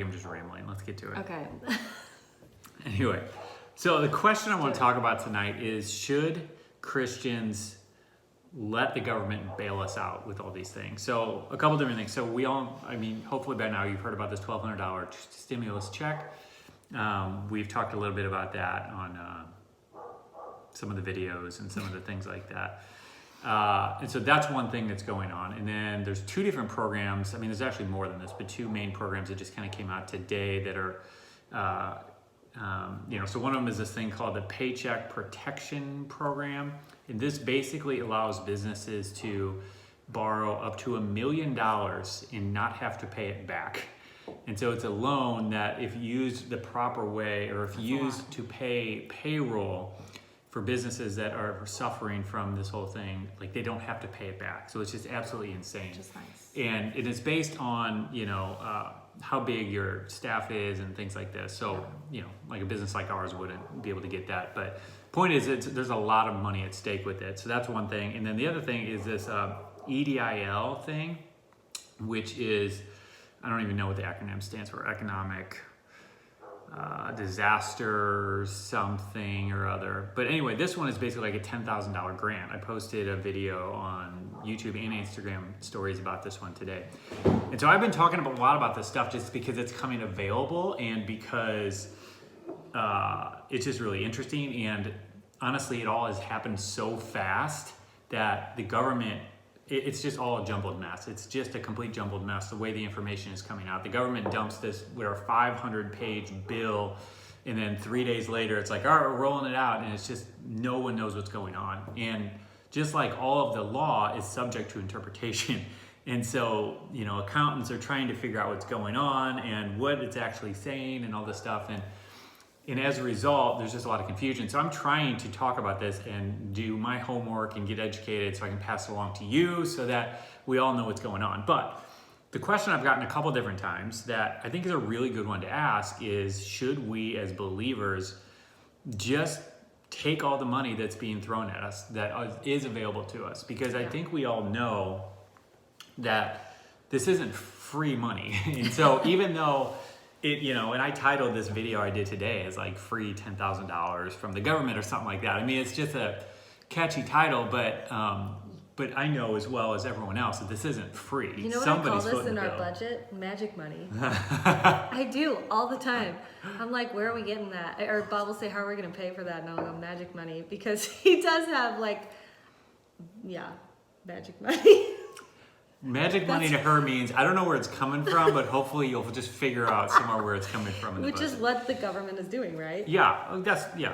I'm just rambling. Let's get to it. Okay. Anyway, so the question I want to talk about tonight is, should Christians let the government bail us out with all these things? So a couple different things. So hopefully by now you've heard about this $1,200 stimulus check. We've talked a little bit about that on some of the videos and some of the things like that. And so that's one thing that's going on. And then there's two different programs. I mean, there's actually more than this, but two main programs that just kind of came out today that are, so one of them is this thing called the Paycheck Protection Program. And this basically allows businesses to borrow up to $1 million and not have to pay it back. And so it's a loan that, if used the proper way, or if used to pay payroll for businesses that are suffering from this whole thing, like, they don't have to pay it back. So it's just absolutely insane. Just nice. And it is based on, how big your staff is and things like this. So, like a business like ours wouldn't be able to get that. But point is, there's a lot of money at stake with it. So that's one thing. And then the other thing is this EDIL thing, which is, I don't even know what the acronym stands for, economic disaster something or other. But anyway, this one is basically like a $10,000 grant. I posted a video on YouTube and Instagram stories about this one today. And so I've been talking a lot about this stuff just because it's coming available, and because it's just really interesting. And honestly, it all has happened so fast that the government, it's just all a jumbled mess. It's just a complete jumbled mess, the way the information is coming out. The government dumps this with a 500-page bill, and then 3 days later, it's like, all right, we're rolling it out, and it's just, no one knows what's going on. And just like all of the law is subject to interpretation. And so, accountants are trying to figure out what's going on and what it's actually saying and all this stuff. And as a result, there's just a lot of confusion. So I'm trying to talk about this and do my homework and get educated so I can pass it along to you so that we all know what's going on. But the question I've gotten a couple different times that I think is a really good one to ask is, should we as believers just take all the money that's being thrown at us, that is available to us? Because I think we all know that this isn't free money. And so even though and I titled this video I did today as like free $10,000 from the government or something like that. I mean, it's just a catchy title, but I know as well as everyone else that this isn't free. You know what I call this in our budget? Magic money. I do all the time. I'm like, where are we getting that? Or Bob will say, how are we going to pay for that? And I'll go, magic money, because he does have magic money. Magic money to her means, I don't know where it's coming from, but hopefully you'll just figure out somewhere where it's coming from in the budget. Which is what the government is doing, right? Yeah, absolutely.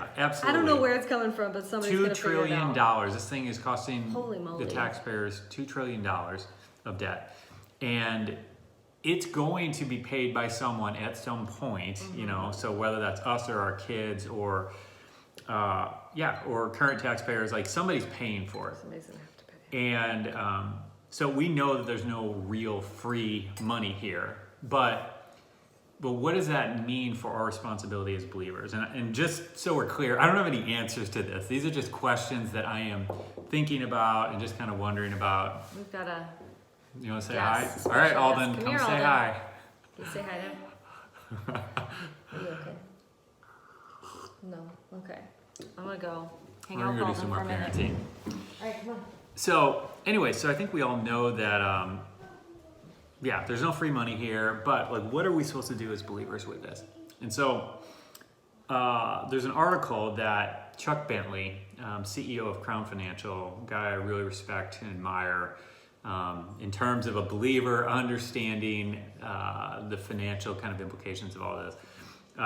I don't know where it's coming from, but somebody's going to figure it out. $2 trillion. This thing is costing the taxpayers $2 trillion of debt. And it's going to be paid by someone at some point, so whether that's us or our kids or current taxpayers, like, somebody's paying for it. Somebody's going to have to pay. And so we know that there's no real free money here, but what does that mean for our responsibility as believers? And just so we're clear, I don't have any answers to this. These are just questions that I am thinking about and just kind of wondering about. We've got a... You want to say hi? All right, Alden, come say hi. Can you say hi to him? Are you okay? No? Okay. I'm going to go hang out with Alden for a minute. Parenting. All right, come on. So anyway, I think we all know that, there's no free money here, but like, what are we supposed to do as believers with this? And so there's an article that Chuck Bentley, CEO of Crown Financial, a guy I really respect and admire in terms of a believer understanding the financial kind of implications of all this.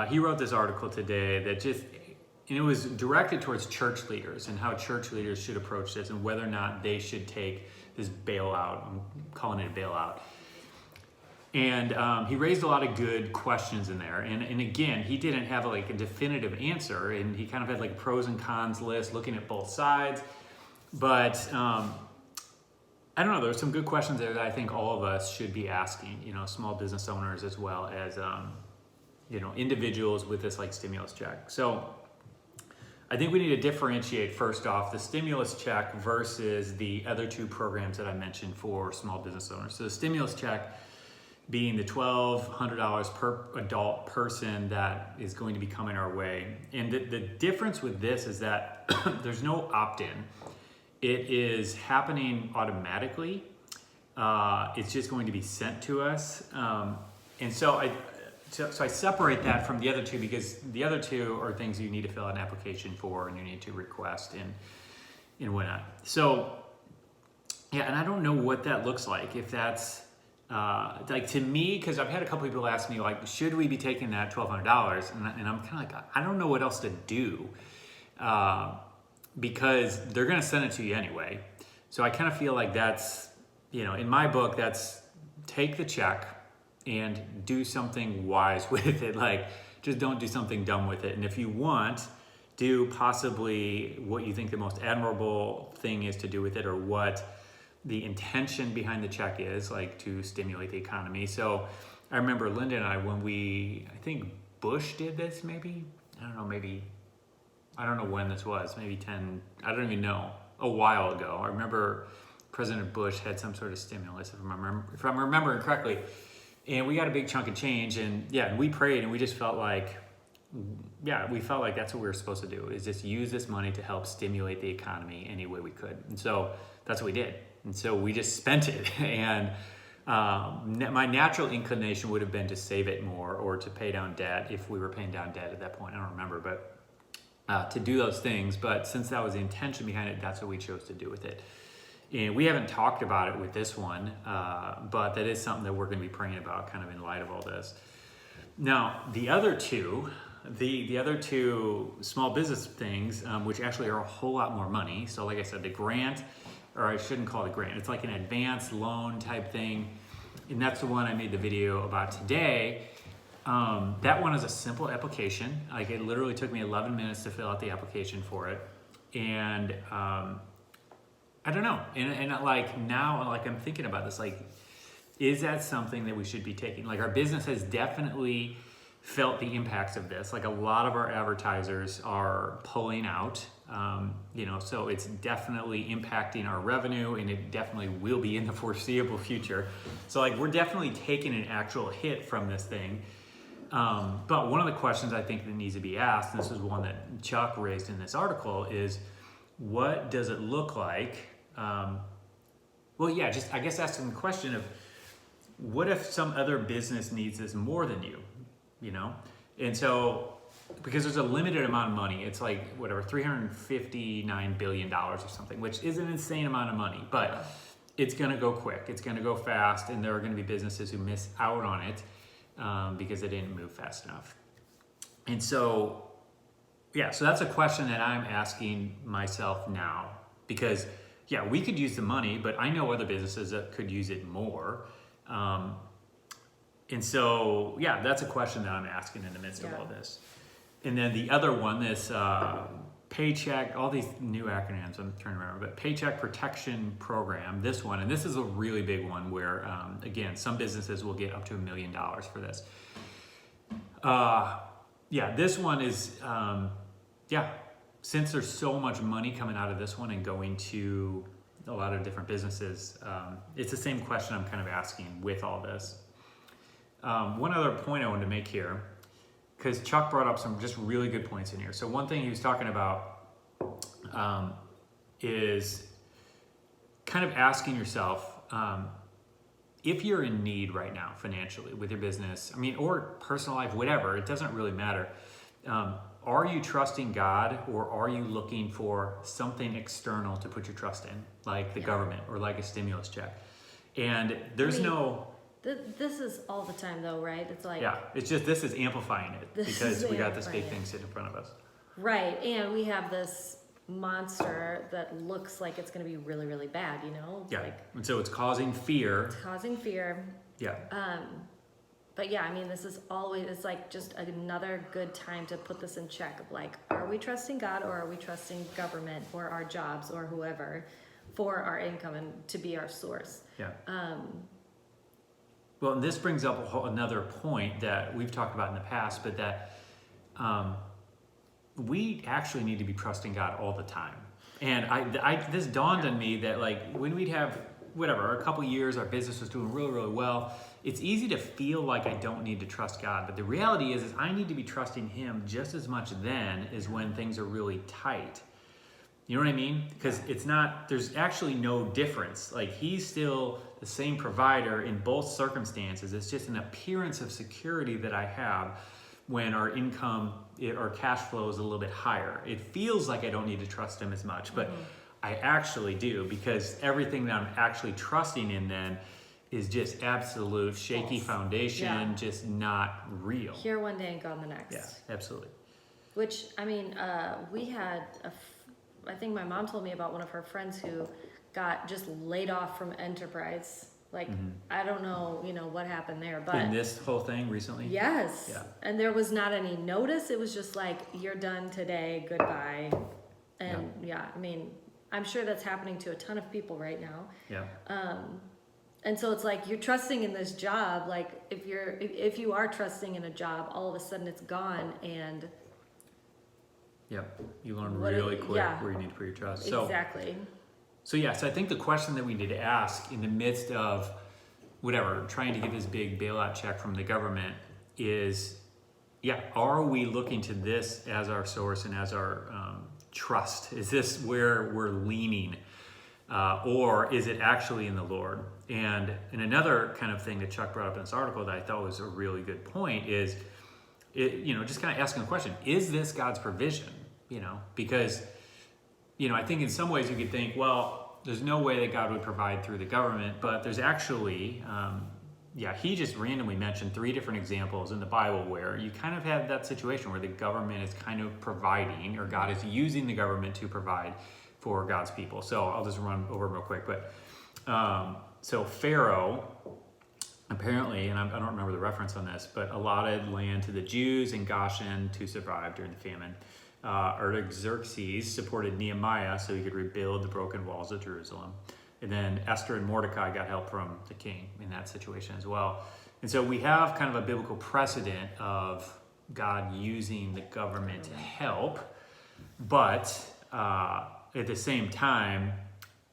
He wrote this article today that and it was directed towards church leaders and how church leaders should approach this and whether or not they should take this bailout. I'm calling it a bailout. And he raised a lot of good questions in there. And again, he didn't have like a definitive answer, and he kind of had like a pros and cons list looking at both sides. But I don't know, there's some good questions there that I think all of us should be asking, small business owners as well as, individuals with this like stimulus check. So I think we need to differentiate first off the stimulus check versus the other two programs that I mentioned for small business owners. So the stimulus check being the $1,200 per adult person that is going to be coming our way. And the difference with this is that there's no opt-in. It is happening automatically. It's just going to be sent to us. And so I separate that from the other two, because the other two are things you need to fill out an application for and you need to request and whatnot. So yeah, and I don't know what that looks like. If that's like, to me, because I've had a couple people ask me, like, should we be taking that $1,200? And I'm kind of like, I don't know what else to do, because they're going to send it to you anyway. So I kind of feel like that's, in my book, that's take the check and do something wise with it. Like, just don't do something dumb with it. And if you want, do possibly what you think the most admirable thing is to do with it, or what the intention behind the check is, like to stimulate the economy. So I remember Linda and I, when I think Bush did this, maybe, I don't know when this was, maybe I don't even know, a while ago. I remember President Bush had some sort of stimulus, if I'm remembering correctly, and we got a big chunk of change, and we prayed, and we just felt like, that's what we were supposed to do, is just use this money to help stimulate the economy any way we could. And so that's what we did. And so we just spent it. And my natural inclination would have been to save it more, or to pay down debt if we were paying down debt at that point. I don't remember, but to do those things. But since that was the intention behind it, that's what we chose to do with it. And we haven't talked about it with this one, but that is something that we're going to be praying about, kind of in light of all this. Now, the other two small business things, which actually are a whole lot more money. So like I said, the grant, or I shouldn't call it a grant, it's like an advanced loan type thing. And that's the one I made the video about today. That one is a simple application. Like, it literally took me 11 minutes to fill out the application for it. And I don't know. And like, now, like, I'm thinking about this, like, is that something that we should be taking? Like, our business has definitely felt the impacts of this. Like, a lot of our advertisers are pulling out, so it's definitely impacting our revenue, and it definitely will be in the foreseeable future. So, like, we're definitely taking an actual hit from this thing. But one of the questions I think that needs to be asked, and this is one that Chuck raised in this article, is what does it look like? I guess asking the question of, what if some other business needs this more than you? And so, because there's a limited amount of money, it's like, whatever, $359 billion or something, which is an insane amount of money, but it's going to go quick, it's going to go fast, and there are going to be businesses who miss out on it because they didn't move fast enough. And so, so that's a question that I'm asking myself now, because we could use the money, but I know other businesses that could use it more. And so, that's a question that I'm asking in the midst of all this. And then the other one, this paycheck, all these new acronyms I'm trying to remember, but Paycheck Protection Program, this one, and this is a really big one where, again, some businesses will get up to $1 million for this. This one is, since there's so much money coming out of this one and going to a lot of different businesses, it's the same question I'm kind of asking with all this. One other point I wanted to make here, because Chuck brought up some just really good points in here. So one thing he was talking about is kind of asking yourself, if you're in need right now financially with your business, or personal life, whatever, it doesn't really matter. Are you trusting God, or are you looking for something external to put your trust in, like the government or like a stimulus check? And there's This is all the time, though, right? It's like... it's just, this is amplifying it, because we got this big thing sitting in front of us. Right, and we have this monster that looks like it's going to be really, really bad, And so it's causing fear. But this is always, it's like just another good time to put this in check of, like, are we trusting God, or are we trusting government or our jobs or whoever for our income and to be our source? Well, and this brings up another point that we've talked about in the past, but that we actually need to be trusting God all the time. And this dawned on me that, like, when we'd have whatever, a couple years, our business was doing really, really well. It's easy to feel like I don't need to trust God, but the reality is I need to be trusting him just as much then as when things are really tight. You know what I mean? Because there's actually no difference. Like, he's still the same provider in both circumstances. It's just an appearance of security that I have when our income or cash flow is a little bit higher. It feels like I don't need to trust him as much, but I actually do, because everything that I'm actually trusting in then is just absolute shaky foundation, just not real. Here one day and gone the next. Yeah, absolutely. Which, I mean, we had I think my mom told me about one of her friends who got just laid off from Enterprise. Like, I don't know, what happened there, but in this whole thing recently? Yes. Yeah. And there was not any notice. It was just like, you're done today, goodbye. And I mean, I'm sure that's happening to a ton of people right now. Yeah. And so it's like, you're trusting in this job. Like, if you are trusting in a job, all of a sudden it's gone, and you learn really quick where you need to put your trust. Exactly. So I think the question that we need to ask in the midst of whatever, trying to get this big bailout check from the government is, are we looking to this as our source and as our trust? Is this where we're leaning? Or is it actually in the Lord? And another kind of thing that Chuck brought up in this article that I thought was a really good point is, just kind of asking the question, is this God's provision? Because, I think in some ways you could think, well, there's no way that God would provide through the government, but there's actually, he just randomly mentioned 3 different examples in the Bible where you kind of have that situation where the government is kind of providing, or God is using the government to provide for God's people. So I'll just run over real quick. But so Pharaoh, apparently, and I don't remember the reference on this, but allotted land to the Jews in Goshen to survive during the famine. Artaxerxes supported Nehemiah so he could rebuild the broken walls of Jerusalem. And then Esther and Mordecai got help from the king in that situation as well. And so we have kind of a biblical precedent of God using the government to help. But at the same time,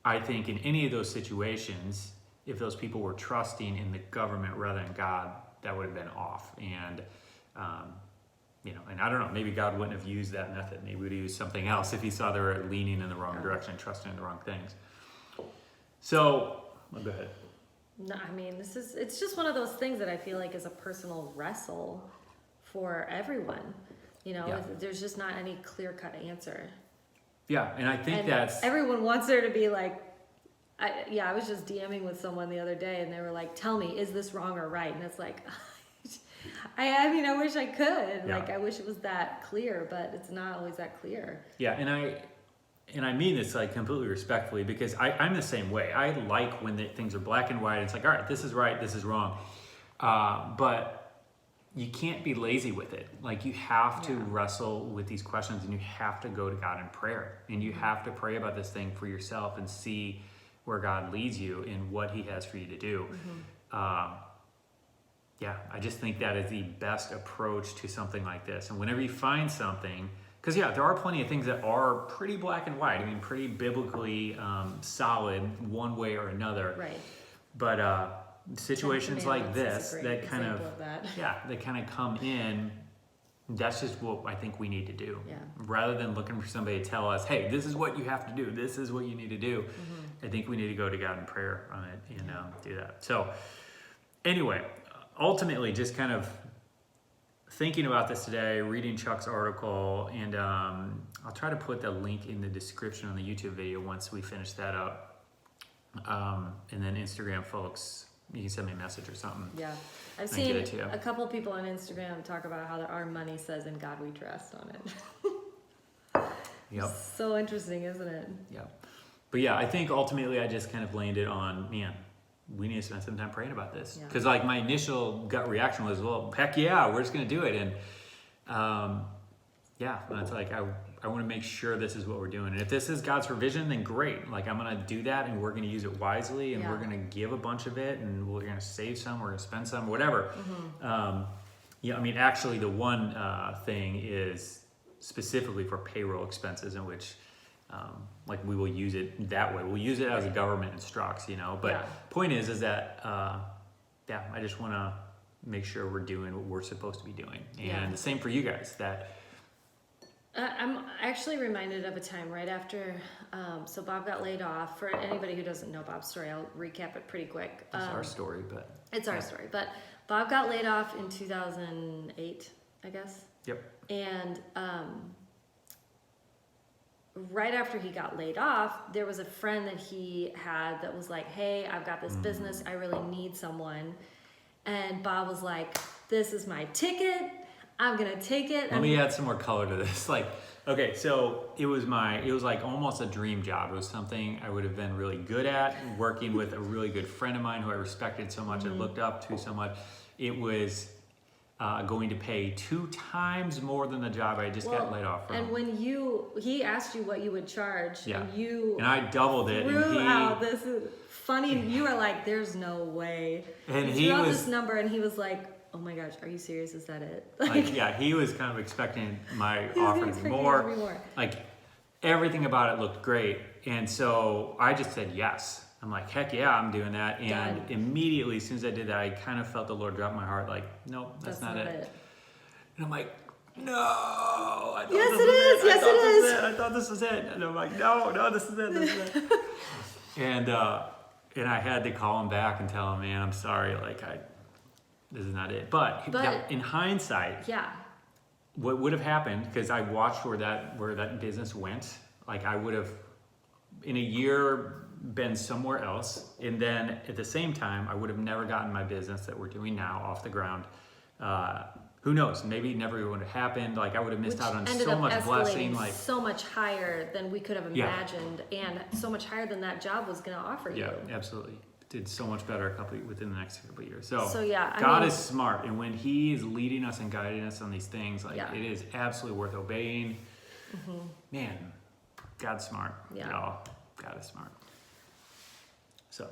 I think in any of those situations, if those people were trusting in the government rather than God, that would have been off. And, and I don't know, maybe God wouldn't have used that method. Maybe he would have used something else if he saw they were leaning in the wrong direction, trusting in the wrong things. So, go ahead. No, I mean, it's just one of those things that I feel like is a personal wrestle for everyone. There's just not any clear-cut answer. Yeah, and I think that's... Everyone wants there to be like, I was just DMing with someone the other day, and they were like, tell me, is this wrong or right? And it's like, I mean, I wish I could. Yeah. Like, I wish it was that clear, but it's not always that clear. Yeah, and I mean this like completely respectfully, because I'm the same way. I like when things are black and white. It's like, all right, this is right, this is wrong. But you can't be lazy with it. Like, you have to wrestle with these questions, and you have to go to God in prayer. And you have to pray about this thing for yourself and see where God leads you in what he has for you to do. I just think that is the best approach to something like this. And whenever you find something, because there are plenty of things that are pretty black and white. I mean, pretty biblically solid one way or another. Right. But situations like this that kind of come in, that's just what I think we need to do. Yeah. Rather than looking for somebody to tell us, hey, this is what you have to do, this is what you need to do. I think we need to go to God in prayer on it and do that. So anyway, ultimately, just kind of thinking about this today, reading Chuck's article, and I'll try to put the link in the description on the YouTube video once we finish that up. And then Instagram folks, you can send me a message or something. Yeah. I've seen a couple people on Instagram talk about how our money says "In God We Trust" on it. Yep. So interesting, isn't it? Yeah. But I think ultimately I just kind of landed on, man, we need to spend some time praying about this. Because like my initial gut reaction was, well, heck yeah, we're just going to do it. And and it's like, I want to make sure this is what we're doing. And if this is God's provision, then great. Like, I'm going to do that, and we're going to use it wisely, and we're going to give a bunch of it, and we're going to save some, we're going to spend some, whatever. I mean, actually the one thing is specifically for payroll expenses, in which like we will use it that way. We'll use it as the government instructs, you know. But point is that I just want to make sure we're doing what we're supposed to be doing, and the same for you guys. That I'm actually reminded of a time right after. So Bob got laid off. For anybody who doesn't know Bob's story, I'll recap it pretty quick. It's our story, but it's our story. But Bob got laid off in 2008, I guess. Yep. And right after he got laid off, there was a friend that he had that was like, hey, I've got this business. I really need someone. And Bob was like, this is my ticket. I'm going to take it. Let me add some more color to this. Like, okay, so it was like almost a dream job. It was something I would have been really good at, working with a really good friend of mine who I respected so much and looked up to so much. It was going to pay 2 times more than the job I just got laid off from. And when he asked you what you would charge, and I doubled it. This is funny. You were like, "There's no way." And he threw out this number, and he was like, "Oh my gosh, are you serious? Is that it?" He was kind of expecting my offer to be more. Like everything about it looked great, and so I just said yes. I'm like, heck yeah, I'm doing that. And immediately, as soon as I did that, I kind of felt the Lord drop my heart, like, nope, that's not it. And I'm like, no. I thought this was it. And I'm like, no, this is it. And I had to call him back and tell him, man, I'm sorry, this is not it. But in hindsight, what would have happened, because I watched where that business went, like I would have, in a year, been somewhere else, and then at the same time I would have never gotten my business that we're doing now off the ground. Who knows, maybe it never would have happened. Like I would have missed out on so much blessing, like so much higher than we could have imagined, and so much higher than that job was going to offer you. Absolutely, did so much better within the next couple of years. So yeah, God is smart, and when He is leading us and guiding us on these things, it is absolutely worth obeying. Man, God's smart. Y'all, God is smart.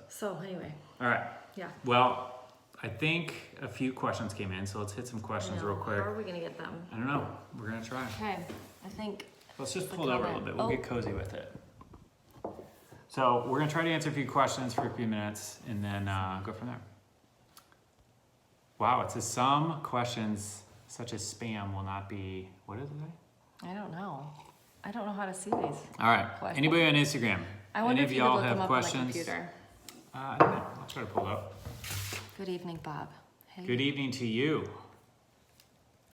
So anyway. All right. Yeah. Well, I think a few questions came in, so let's hit some questions real quick. How are we going to get them? I don't know. We're going to try. Okay. I think. Let's just pull it over a little bit. We'll get cozy with it. So we're going to try to answer a few questions for a few minutes and then go from there. Wow. It says some questions such as spam will not be, what does it say? I don't know. I don't know how to see these. All right. Questions. Anybody on Instagram? I wonder if y'all have questions? On the computer. I don't know. I'll try to pull it up. Good evening, Bob. Hey. Good evening to you.